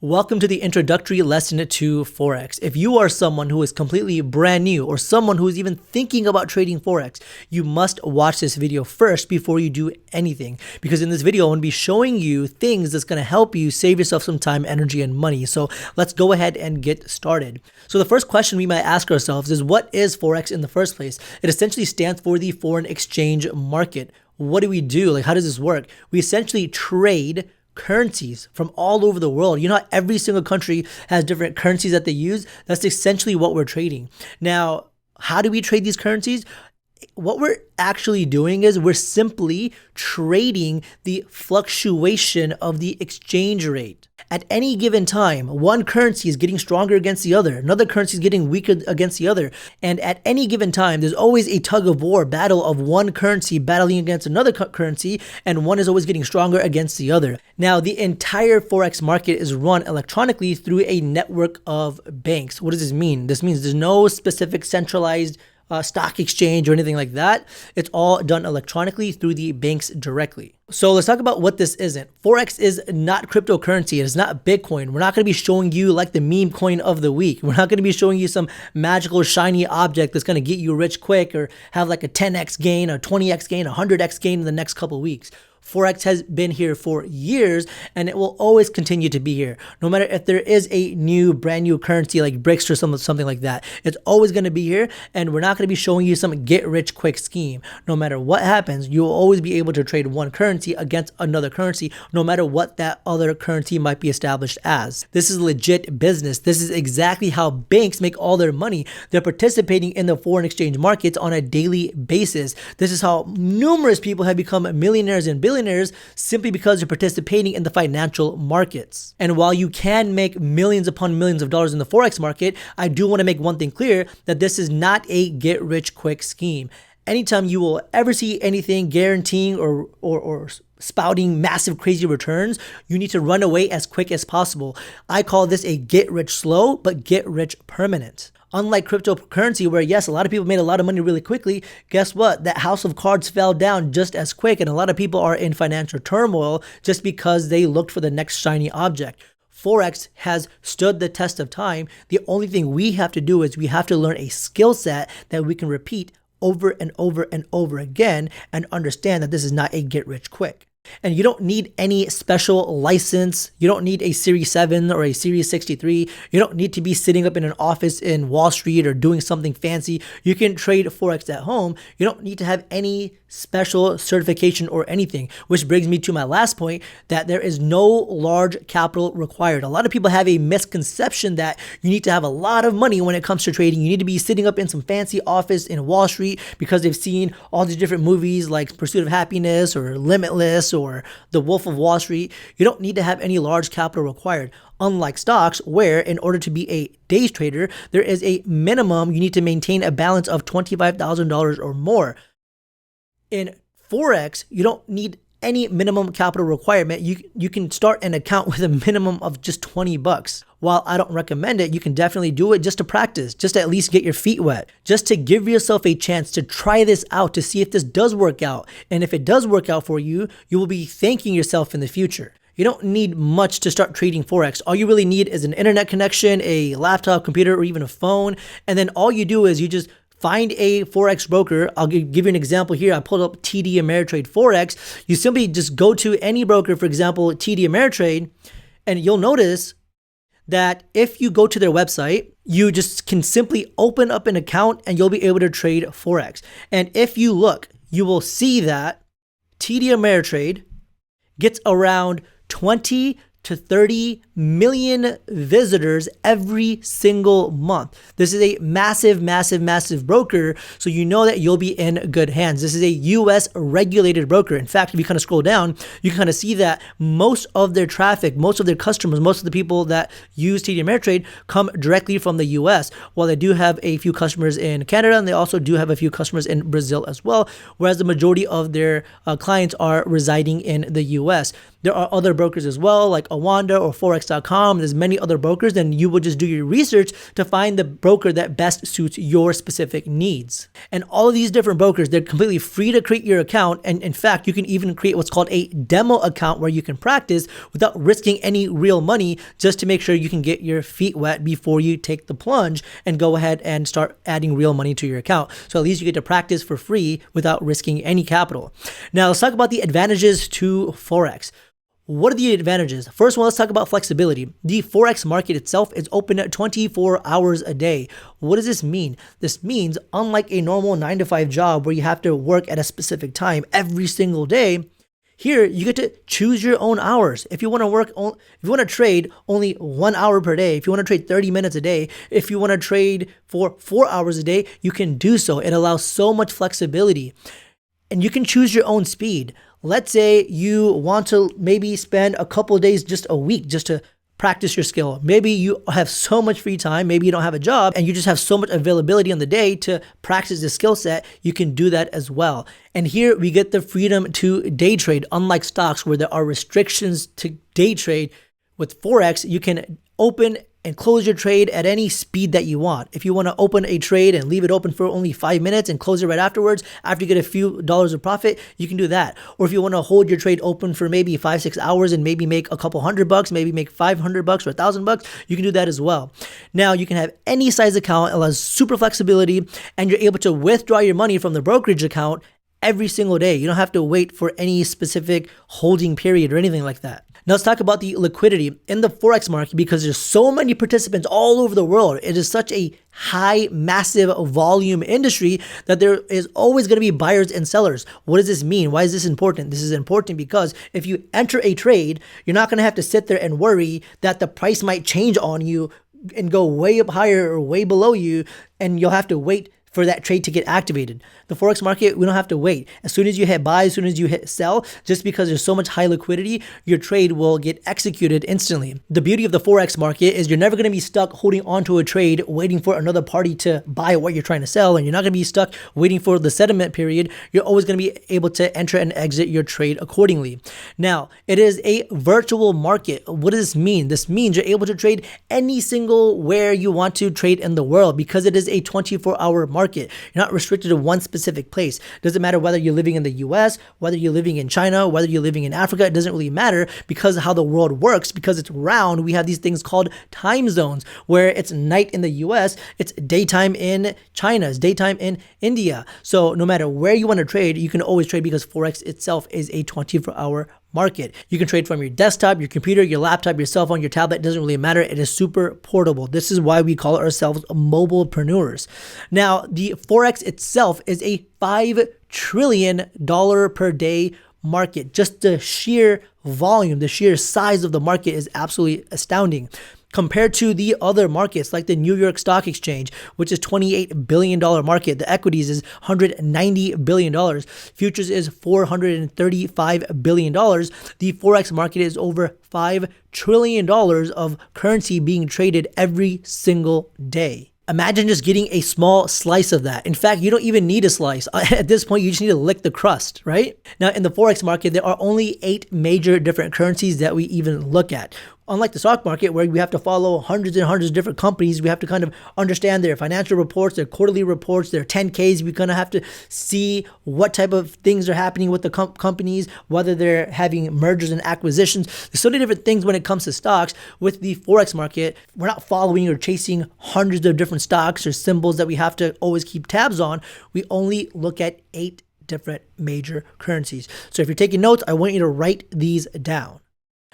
Welcome to the introductory lesson to Forex. If you are someone who is completely brand new or someone who is even thinking about trading Forex, you must watch this video first before you do anything. Because in this video, I'm going to be showing you things that's going to help you save yourself some time, energy, and money. So let's go ahead and get started. So the first question we might ask ourselves is, what is Forex in the first place? It essentially stands for the foreign exchange market. What do we do? Like, how does this work? We essentially trade currencies from all over the world. You know how every single country has different currencies that they use? That's essentially what we're trading. Now, how do we trade these currencies? What we're actually doing is we're simply trading the fluctuation of the exchange rate. At any given time, one currency is getting stronger against the other. Another currency is getting weaker against the other. And at any given time, there's always a tug of war battle of one currency battling against another currency, and one is always getting stronger against the other. Now, the entire Forex market is run electronically through a network of banks. What does this mean? This means there's no specific centralized stock exchange or anything like that. It's all done electronically through the banks directly. So let's talk about what this isn't. Forex is not cryptocurrency. It is not Bitcoin. We're not going to be showing you like the meme coin of the week. We're not going to be showing you some magical shiny object that's going to get you rich quick or have like a 10x gain, a 20x gain, a 100x gain in the next couple of weeks. Forex has been here for years, and it will always continue to be here. No matter if there is a brand new currency like BRICS or something like that, it's always going to be here, and we're not going to be showing you some get-rich-quick scheme. No matter what happens, you will always be able to trade one currency against another currency, no matter what that other currency might be established as. This is legit business. This is exactly how banks make all their money. They're participating in the foreign exchange markets on a daily basis. This is how numerous people have become millionaires and billionaires simply because they're participating in the financial markets. And while you can make millions upon millions of dollars in the Forex market, I do want to make one thing clear, that this is not a get-rich-quick scheme. Anytime you will ever see anything guaranteeing or spouting massive crazy returns, you need to run away as quick as possible. I call this a get rich slow, but get rich permanent. Unlike cryptocurrency, where yes, a lot of people made a lot of money really quickly, guess what? That house of cards fell down just as quick, and a lot of people are in financial turmoil just because they looked for the next shiny object. Forex has stood the test of time. The only thing we have to do is we have to learn a skill set that we can repeat over and over and over again and understand that this is not a get rich quick. And you don't need any special license. You don't need a Series 7 or a Series 63. You don't need to be sitting up in an office in Wall Street or doing something fancy. You can trade Forex at home. You don't need to have any special certification or anything, which brings me to my last point, that there is no large capital required. A lot of people have a misconception that you need to have a lot of money when it comes to trading. You need to be sitting up in some fancy office in Wall Street because they've seen all these different movies like Pursuit of Happiness or Limitless or The Wolf of Wall Street. You don't need to have any large capital required. Unlike stocks, where in order to be a day trader, there is a minimum you need to maintain a balance of $25,000 or more. In Forex, you don't need any minimum capital requirement. You can start an account with a minimum of just $20. While I don't recommend it, you can definitely do it just to practice, just to at least get your feet wet, just to give yourself a chance to try this out, to see if this does work out. And if it does work out for you, you will be thanking yourself in the future. You don't need much to start trading Forex. All you really need is an internet connection, a laptop, computer, or even a phone. And then all you do is you just find a Forex broker. I'll give you an example here. I pulled up TD Ameritrade Forex. You simply just go to any broker, for example, TD Ameritrade, and you'll notice that if you go to their website, you just can simply open up an account and you'll be able to trade Forex. And if you look, you will see that TD Ameritrade gets around 20 to 30 million visitors every single month. This is a massive, massive, massive broker, so you know that you'll be in good hands. This is a US regulated broker. In fact, if you kind of scroll down, you can kind of see that most of their traffic, most of their customers, most of the people that use TD Ameritrade come directly from the US. While they do have a few customers in Canada, and they also do have a few customers in Brazil as well, whereas the majority of their clients are residing in the US. There are other brokers as well, like Awanda or Forex.com. There's many other brokers, and you will just do your research to find the broker that best suits your specific needs. And all of these different brokers, they're completely free to create your account. And in fact, you can even create what's called a demo account where you can practice without risking any real money, just to make sure you can get your feet wet before you take the plunge and go ahead and start adding real money to your account. So at least you get to practice for free without risking any capital. Now let's talk about the advantages to Forex. What are the advantages? First one, let's talk about flexibility. The Forex market itself is open 24 hours a day. What does this mean? This means, unlike a normal 9-to-5 job where you have to work at a specific time every single day, here you get to choose your own hours. If you want to trade only 1 hour per day, if you want to trade 30 minutes a day, if you want to trade for 4 hours a day, you can do so. It allows so much flexibility. And you can choose your own speed. Let's say you want to maybe spend a couple of days, just a week, just to practice your skill. Maybe you have so much free time, maybe you don't have a job, and you just have so much availability on the day to practice the skill set. You can do that as well. And here we get the freedom to day trade. Unlike stocks where there are restrictions to day trade, with Forex, you can open and close your trade at any speed that you want. If you want to open a trade and leave it open for only 5 minutes and close it right afterwards, after you get a few dollars of profit, you can do that. Or if you want to hold your trade open for maybe 5-6 hours and maybe make a couple $100, maybe make $500 or $1,000, you can do that as well. Now you can have any size account, it allows super flexibility, and you're able to withdraw your money from the brokerage account every single day. You don't have to wait for any specific holding period or anything like that. Now let's talk about the liquidity in the Forex market. Because there's so many participants all over the world, it is such a high, massive volume industry that there is always going to be buyers and sellers. What does this mean? Why is this important? This is important because if you enter a trade, you're not going to have to sit there and worry that the price might change on you and go way up higher or way below you, and you'll have to wait for that trade to get activated. The Forex market, we don't have to wait. As soon as you hit buy, as soon as you hit sell, just because there's so much high liquidity, your trade will get executed instantly. The beauty of the Forex market is you're never going to be stuck holding onto a trade, waiting for another party to buy what you're trying to sell, and you're not going to be stuck waiting for the settlement period. You're always going to be able to enter and exit your trade accordingly. Now, it is a virtual market. What does this mean? This means you're able to trade any single where you want to trade in the world because it is a 24-hour market. You're not restricted to one specific place. Doesn't matter whether you're living in the US, whether you're living in China, whether you're living in Africa. It doesn't really matter because of how the world works. Because it's round, we have these things called time zones where it's night in the US, it's daytime in China, it's daytime in India. So no matter where you want to trade, you can always trade because Forex itself is a 24-hour market. You can trade from your desktop, your computer, your laptop, your cell phone, your tablet. It doesn't really matter. It is super portable. This is why we call ourselves mobilepreneurs. Now, the Forex itself is a $5 trillion per day market. Just the sheer volume, the sheer size of the market is absolutely astounding. Compared to the other markets like the New York Stock Exchange, which is $28 billion market. The equities is $190 billion. Futures is $435 billion. The Forex market is over $5 trillion of currency being traded every single day. Imagine just getting a small slice of that. In fact, you don't even need a slice. At this point, you just need to lick the crust, right? Now, in the Forex market, there are only 8 major different currencies that we even look at. Unlike the stock market where we have to follow hundreds and hundreds of different companies, we have to kind of understand their financial reports, their quarterly reports, their 10Ks. We kind of have to see what type of things are happening with the companies, whether they're having mergers and acquisitions. There's so many different things when it comes to stocks. With the Forex market, we're not following or chasing hundreds of different stocks or symbols that we have to always keep tabs on. We only look at 8 different major currencies. So if you're taking notes, I want you to write these down.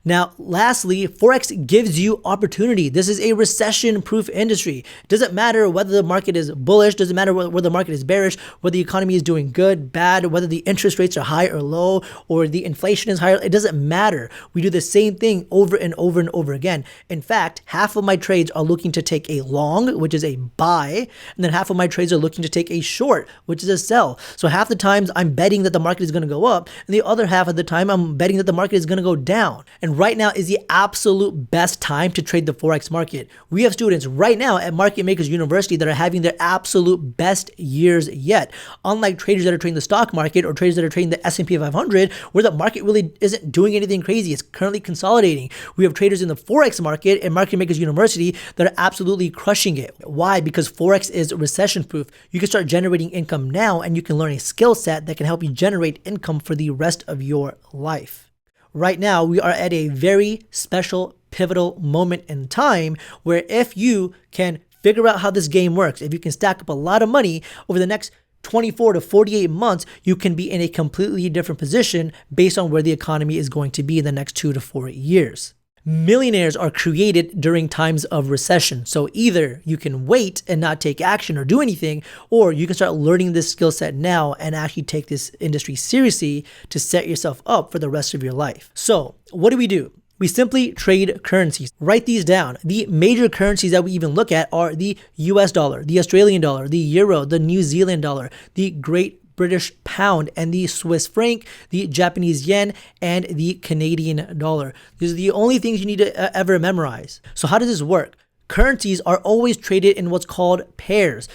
Now, lastly, Forex gives you opportunity. This is a recession-proof industry. It doesn't matter whether the market is bullish, doesn't matter whether the market is bearish, whether the economy is doing good, bad, whether the interest rates are high or low, or the inflation is higher. It doesn't matter. We do the same thing over and over and over again. In fact, half of my trades are looking to take a long, which is a buy, and then half of my trades are looking to take a short, which is a sell. So half the times I'm betting that the market is going to go up, and the other half of the time I'm betting that the market is going to go down. And And right now is the absolute best time to trade the Forex market. We have students right now at Market Makers University that are having their absolute best years yet. Unlike traders that are trading the stock market or traders that are trading the S&P 500, where the market really isn't doing anything crazy. It's currently consolidating. We have traders in the Forex market at Market Makers University that are absolutely crushing it. Why? Because Forex is recession proof. You can start generating income now, and you can learn a skill set that can help you generate income for the rest of your life. Right now, we are at a very special, pivotal moment in time where if you can figure out how this game works, if you can stack up a lot of money over the next 24 to 48 months, you can be in a completely different position based on where the economy is going to be in the next 2 to 4 years. Millionaires are created during times of recession. So either you can wait and not take action or do anything, or you can start learning this skill set now and actually take this industry seriously to set yourself up for the rest of your life. So what do? We simply trade currencies. Write these down. The major currencies that we even look at are the US dollar, the Australian dollar, the euro, the New Zealand dollar, the Great British pound, and the Swiss franc, the Japanese yen, and the Canadian dollar. These are the only things you need to ever memorize. So how does this work? Currencies are always traded in what's called pairs.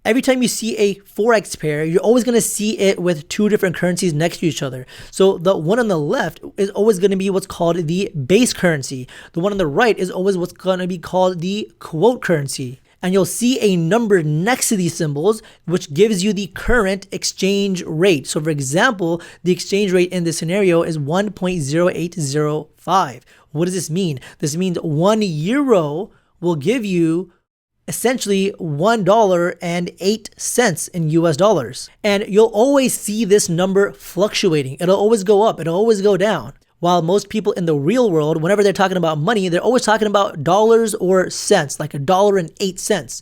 Every time you see a Forex pair, you're always going to see it with two different currencies next to each other. So the one on the left is always going to be what's called the base currency. The one on the right is always what's going to be called the quote currency. And you'll see a number next to these symbols, which gives you the current exchange rate. So for example, the exchange rate in this scenario is 1.0805. What does this mean? This means 1 euro will give you essentially $1.08 in US dollars. And you'll always see this number fluctuating. It'll always go up. It'll always go down. While most people in the real world, whenever they're talking about money, they're always talking about dollars or cents, like $1.08.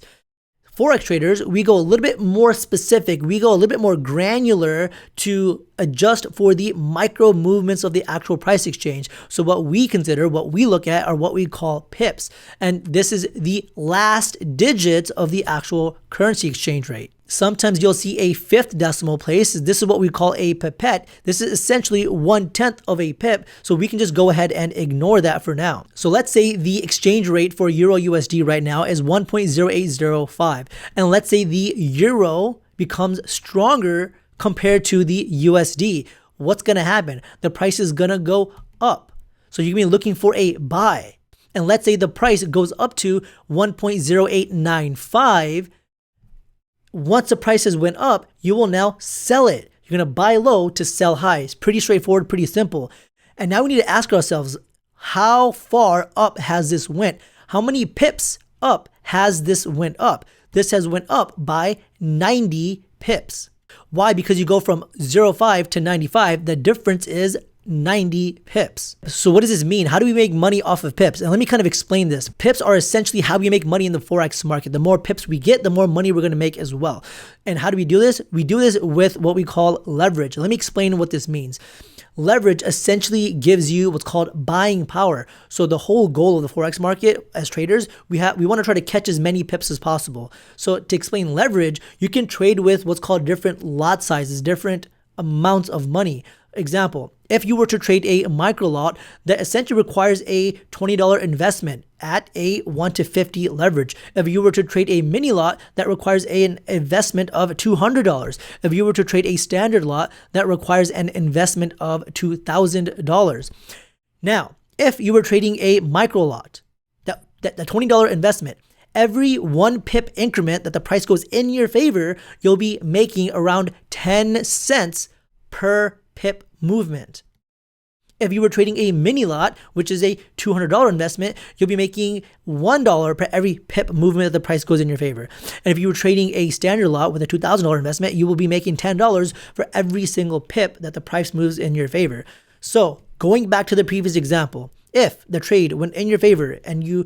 Forex traders, we go a little bit more specific. We go a little bit more granular to adjust for the micro movements of the actual price exchange. So what we consider, what we look at are what we call pips. And this is the last digits of the actual currency exchange rate. Sometimes you'll see a fifth decimal place. This is what we call a pipette. This is essentially 1/10 of a pip. So we can just go ahead and ignore that for now. So let's say the exchange rate for Euro USD right now is 1.0805. And let's say the Euro becomes stronger compared to the USD. What's going to happen? The price is going to go up. So you can be looking for a buy. And let's say the price goes up to 1.0895. Once the prices went up, you will now sell it. You're going to buy low to sell high. It's pretty straightforward, pretty simple. And now we need to ask ourselves, how far up has this went? How many pips up has this went up? This has went up by 90 pips. Why? Because you go from 0.5 to 95. The difference is 90 pips. So what does this mean? How do we make money off of pips? And let me kind of explain this. Pips are essentially how we make money in the Forex market. The more pips we get, the more money we're going to make as well. And how do we do this? We do this with what we call leverage. Let me explain what this means. Leverage essentially gives you what's called buying power. So the whole goal of the Forex market as traders, we want to try to catch as many pips as possible. So to explain leverage, you can trade with what's called different lot sizes, different amounts of money. Example, if you were to trade a micro lot that essentially requires a $20 investment at a 1 to 50 leverage. If you were to trade a mini lot that requires an investment of $200. If you were to trade a standard lot that requires an investment of $2,000. Now, if you were trading a micro lot, that $20 investment, every 1 pip increment that the price goes in your favor, you'll be making around 10 cents per pip movement. If you were trading a mini lot, which is a $200 investment, you'll be making $1 per every pip movement that the price goes in your favor. And if you were trading a standard lot with a $2,000 investment, you will be making $10 for every single pip that the price moves in your favor. So going back to the previous example, if the trade went in your favor and you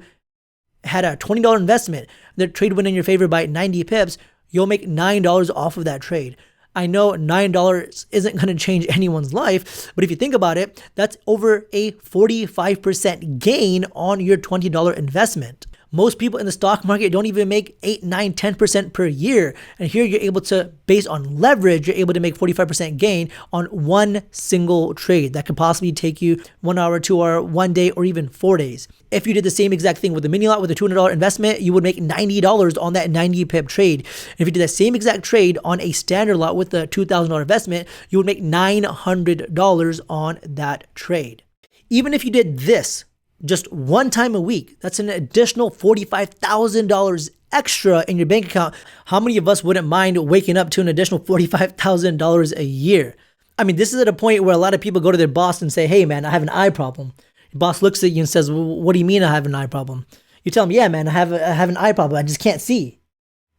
had a $20 investment, the trade went in your favor by 90 pips, you'll make $9 off of that trade. I know $9 isn't going to change anyone's life, but if you think about it, that's over a 45% gain on your $20 investment. Most people in the stock market don't even make 8, 9, 10% per year. And here you're able to, based on leverage, you're able to make 45% gain on one single trade that could possibly take you 1 hour, 2 hour, 1 day, or even 4 days. If you did the same exact thing with a mini lot with a $200 investment, you would make $90 on that 90 pip trade. And if you did that same exact trade on a standard lot with a $2,000 investment, you would make $900 on that trade. Even if you did this just one time a week, that's an additional $45,000 extra in your bank account. How many of us wouldn't mind waking up to an additional $45,000 a year? I mean, this is at a point where a lot of people go to their boss and say, hey man, I have an eye problem. Your boss looks at you and says, well, what do you mean I have an eye problem? You tell him, yeah man, I have an eye problem. I just can't see.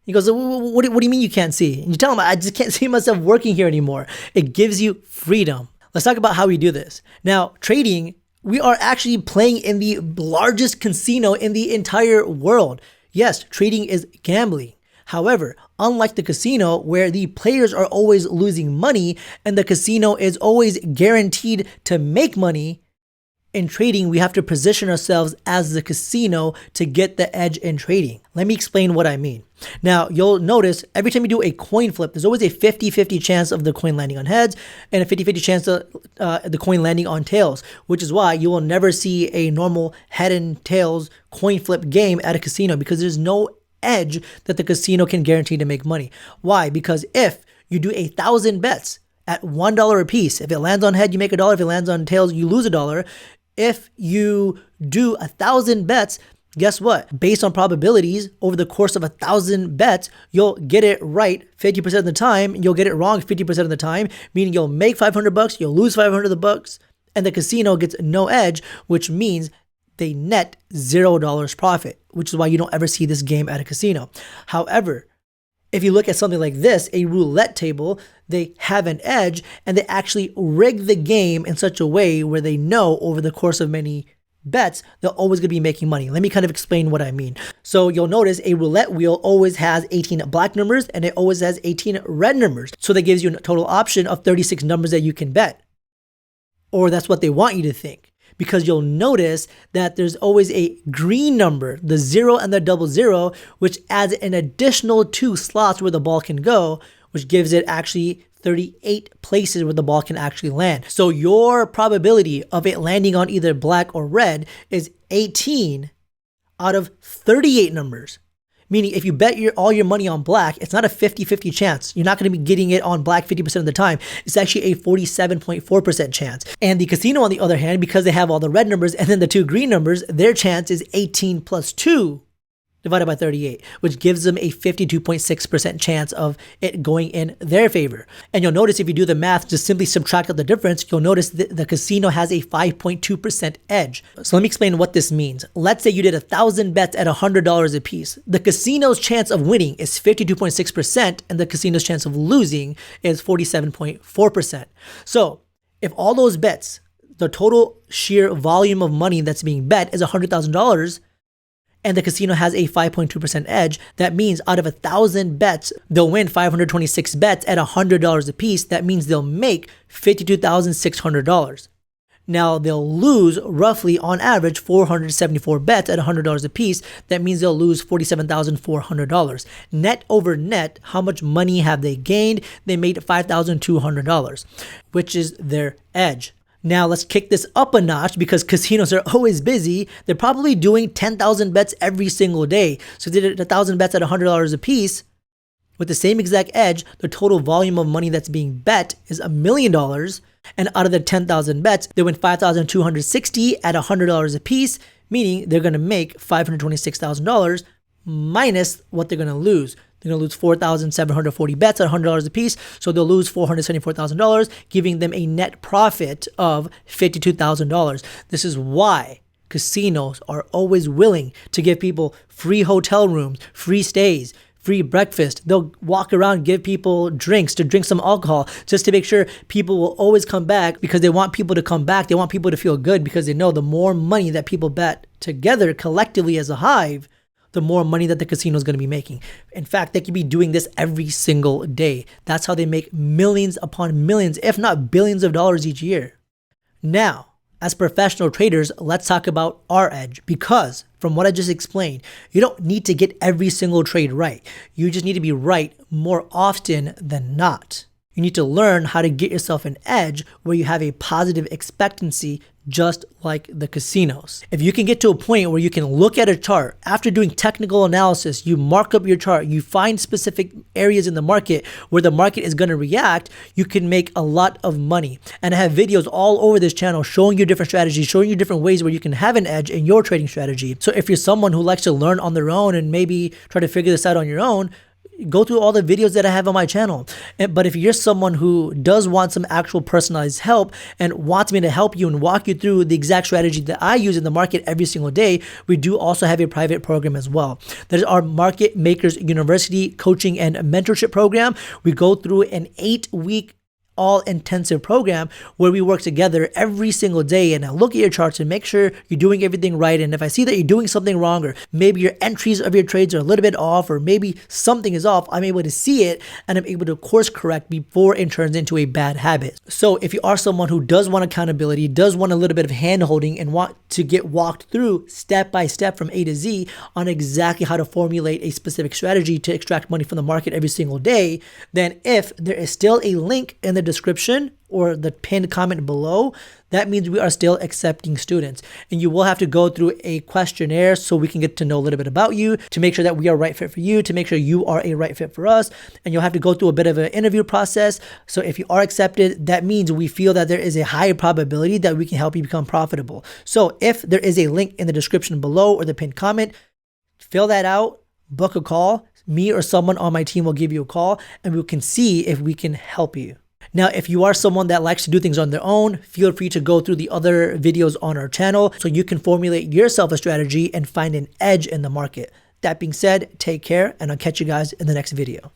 He goes, what do you mean you can't see? And you tell him, I just can't see myself working here anymore. It gives you freedom. Let's talk about how we do this. Now, trading, we are actually playing in the largest casino in the entire world. Yes, trading is gambling. However, unlike the casino where the players are always losing money and the casino is always guaranteed to make money, in trading, we have to position ourselves as the casino to get the edge in trading. Let me explain what I mean. Now, you'll notice every time you do a coin flip, there's always a 50-50 chance of the coin landing on heads and a 50-50 chance of the coin landing on tails, which is why you will never see a normal head and tails coin flip game at a casino because there's no edge that the casino can guarantee to make money. Why? Because if you do 1,000 bets at $1 a piece, if it lands on head, you make $1. If it lands on tails, you lose $1. If you do 1,000 bets, guess what? Based on probabilities, over the course of 1,000 bets, you'll get it right 50% of the time. You'll get it wrong 50% of the time, meaning you'll make $500, you'll lose $500, and the casino gets no edge, which means they net $0 profit, which is why you don't ever see this game at a casino. However, if you look at something like this, a roulette table, they have an edge and they actually rig the game in such a way where they know over the course of many bets, they're always going to be making money. Let me kind of explain what I mean. So you'll notice a roulette wheel always has 18 black numbers and it always has 18 red numbers. So that gives you a total option of 36 numbers that you can bet. Or that's what they want you to think. Because you'll notice that there's always a green number, the 0 and the 00, which adds an additional 2 slots where the ball can go, which gives it actually 38 places where the ball can actually land. So your probability of it landing on either black or red is 18 out of 38 numbers. Meaning if you bet all your money on black, it's not a 50-50 chance. You're not going to be getting it on black 50% of the time. It's actually a 47.4% chance. And the casino, on the other hand, because they have all the red numbers and then the 2 green numbers, their chance is 18 plus 2 divided by 38, which gives them a 52.6% chance of it going in their favor. And you'll notice if you do the math, just simply subtract out the difference, you'll notice that the casino has a 5.2% edge. So let me explain what this means. Let's say you did 1,000 bets at $100 a piece. The casino's chance of winning is 52.6% and the casino's chance of losing is 47.4%. So if all those bets, the total sheer volume of money that's being bet is $100,000, and the casino has a 5.2% edge, that means out of 1,000 bets, they'll win 526 bets at $100 a piece. That means they'll make $52,600. Now they'll lose roughly on average 474 bets at $100 a piece. That means they'll lose $47,400. Net over net, how much money have they gained? They made $5,200, which is their edge. Now let's kick this up a notch because casinos are always busy. They're probably doing 10,000 bets every single day. So they did 1,000 bets at $100 a piece. With the same exact edge, the total volume of money that's being bet is $1 million. And out of the 10,000 bets, they win 5,260 at $100 a piece, meaning they're going to make $526,000 minus what they're going to lose. They're going to lose 4,740 bets at $100 a piece, so they'll lose $474,000, giving them a net profit of $52,000. This is why casinos are always willing to give people free hotel rooms, free stays, free breakfast. They'll walk around, give people drinks to drink some alcohol just to make sure people will always come back because they want people to come back. They want people to feel good because they know the more money that people bet together collectively as a hive, the more money that the casino is going to be making. In fact, they could be doing this every single day. That's how they make millions upon millions, if not billions of dollars each year. Now, As professional traders, let's talk about our edge, because from what I just explained, you don't need to get every single trade right. You just need to be right more often than not. You need to learn how to get yourself an edge where you have a positive expectancy, just like the casinos. If you can get to a point where you can look at a chart, after doing technical analysis, you mark up your chart, you find specific areas in the market where the market is going to react, you can make a lot of money. And I have videos all over this channel showing you different strategies, showing you different ways where you can have an edge in your trading strategy. So if you're someone who likes to learn on their own and maybe try to figure this out on your own, go through all the videos that I have on my channel. But if you're someone who does want some actual personalized help and wants me to help you and walk you through the exact strategy that I use in the market every single day, we do also have a private program as well. There's our Market Makers University coaching and mentorship program. We go through an 8-week all-intensive program where we work together every single day, and I look at your charts and make sure you're doing everything right. And if I see that you're doing something wrong, or maybe your entries of your trades are a little bit off, or maybe something is off, I'm able to see it and I'm able to course correct before it turns into a bad habit. So if you are someone who does want accountability, does want a little bit of hand holding, and want to get walked through step by step from A to Z on exactly how to formulate a specific strategy to extract money from the market every single day, then if there is still a link in the description or the pinned comment below, that means we are still accepting students. And you will have to go through a questionnaire so we can get to know a little bit about you, to make sure that we are a right fit for you, to make sure you are a right fit for us. And you'll have to go through a bit of an interview process. So if you are accepted, that means we feel that there is a high probability that we can help you become profitable. So if there is a link in the description below or the pinned comment, fill that out, book a call. Me or someone on my team will give you a call and we can see if we can help you. Now, if you are someone that likes to do things on their own, feel free to go through the other videos on our channel so you can formulate yourself a strategy and find an edge in the market. That being said, take care, and I'll catch you guys in the next video.